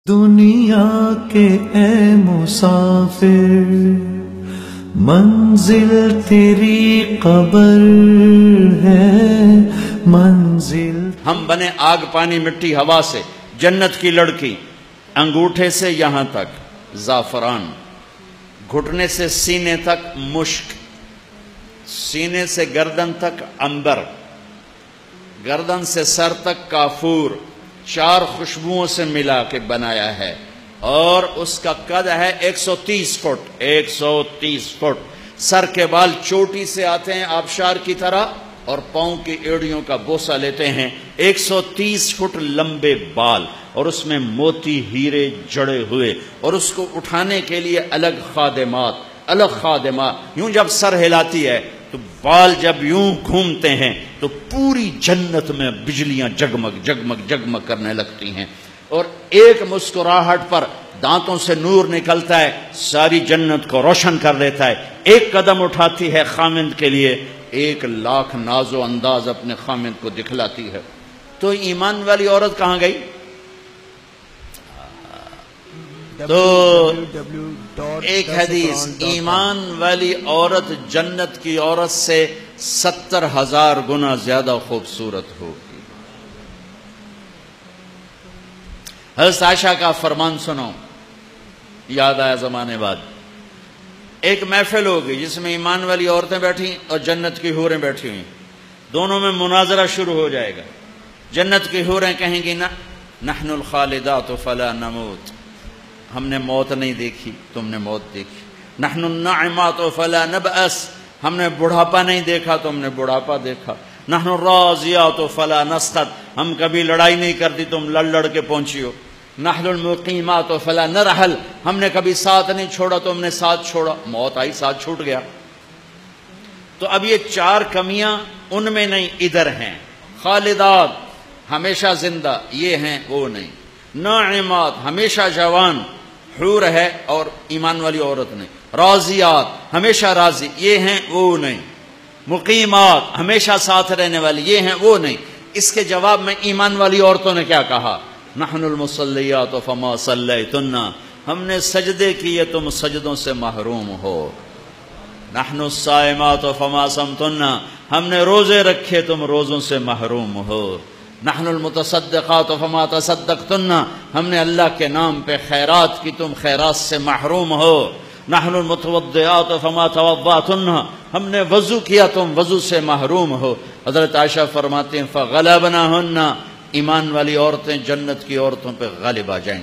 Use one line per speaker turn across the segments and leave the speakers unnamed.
دنیا کے اے مسافر منزل تیری قبر ہے منزل.
ہم بنے آگ پانی مٹی ہوا سے، جنت کی لڑکی، انگوٹھے سے یہاں تک زعفران، گھٹنے سے سینے تک مشک، سینے سے گردن تک عنبر، گردن سے سر تک کافور، 4 خوشبوؤں سے ملا کے بنایا ہے، اور اس کا قد ہے 130 فٹ. 130 فٹ. سر کے بال چوٹی سے آتے ہیں آبشار کی طرح اور پاؤں کی ایڑیوں کا بوسہ لیتے ہیں. 130 فٹ لمبے بال، اور اس میں موتی ہیرے جڑے ہوئے، اور اس کو اٹھانے کے لیے الگ خادمات. یوں جب سر ہلاتی ہے تو بال جب یوں گھومتے ہیں تو پوری جنت میں بجلیاں جگمگ جگمگ جگمگ کرنے لگتی ہیں، اور ایک مسکراہٹ پر دانتوں سے نور نکلتا ہے، ساری جنت کو روشن کر دیتا ہے. ایک قدم اٹھاتی ہے خامند کے لیے، 1,00,000 ناز و انداز اپنے خامند کو دکھلاتی ہے. تو ایمان والی عورت کہاں گئی؟ تو ایک حدیث، ایمان والی عورت جنت کی عورت سے 70,000 گنا زیادہ خوبصورت ہوگی. حضرت عائشہ کا فرمان سنو، یاد آیا زمانے بعد. ایک محفل ہوگی جس میں ایمان والی عورتیں بیٹھی اور جنت کی حوریں بیٹھی ہوئی، دونوں میں مناظرہ شروع ہو جائے گا. جنت کی حوریں کہیں گی نحن الخالدات فلا نموت، ہم نے موت نہیں دیکھی، تم نے موت دیکھی. نحن الناعمات فلا نبأس، ہم نے بڑھاپا نہیں دیکھا، تم نے بڑھاپا دیکھا. نحن الراضیات فلا نسخط، ہم کبھی لڑائی نہیں کرتی، تم لڑ کے پہنچی ہو. نحن المقیمات فلا نرحل، ہم نے کبھی ساتھ نہیں چھوڑا، تم نے ساتھ چھوڑا. موت آئی، ساتھ چھوٹ گیا. تو اب یہ 4 کمیاں ان میں نہیں، ادھر ہیں. خالدات ہمیشہ زندہ، یہ ہیں وہ نہیں. ناعمات ہمیشہ جوان، حور ہے اور ایمان والی عورت نہیں. راضیات ہمیشہ راضی، یہ ہیں وہ نہیں. مقیمات ہمیشہ ساتھ رہنے والی، یہ ہیں وہ نہیں. اس کے جواب میں ایمان والی عورتوں نے کیا کہا؟ نحن المصلیات فما صلیتن، ہم نے سجدے کیے، تم سجدوں سے محروم ہو. نحن الصائمات فما صمتن، ہم نے روزے رکھے، تم روزوں سے محروم ہو. نحن المتصدقات فما تصدقتن، ہم نے اللہ کے نام پہ خیرات کی، تم خیرات سے محروم ہو. نحن المتوضئات فما توضأتن، ہم نے وضو کیا، تم وضو سے محروم ہو. حضرت عائشہ فرماتے ہیں فغلبناہن، ایمان والی عورتیں جنت کی عورتوں پہ غالب آ جائیں.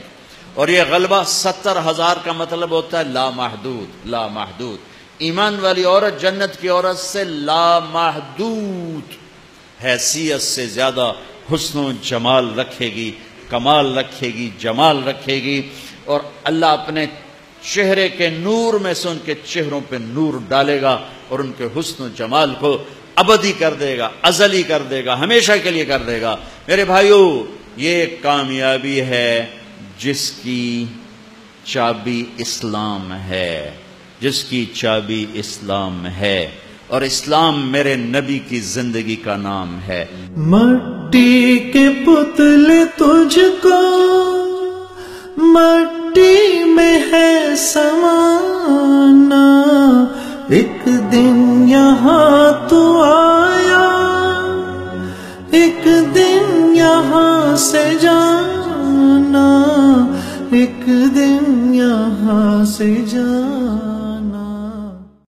اور یہ غلبہ 70,000 کا مطلب ہوتا ہے لامحدود. لامحدود. ایمان والی عورت جنت کی عورت سے لامحدود حیثیت سے زیادہ حسن و جمال رکھے گی، کمال رکھے گی، جمال رکھے گی. اور اللہ اپنے چہرے کے نور میں سے ان کے چہروں پہ نور ڈالے گا اور ان کے حسن و جمال کو ابدی کر دے گا، ازلی کر دے گا، ہمیشہ کے لیے کر دے گا. میرے بھائیو، یہ کامیابی ہے جس کی چابی اسلام ہے، جس کی چابی اسلام ہے، اور اسلام میرے نبی کی زندگی کا نام ہے.
مٹی کے پتلے تجھ کو مٹی میں ہے سمانا، ایک دن یہاں تو آیا، ایک دن یہاں سے جانا، ایک دن یہاں سے جانا.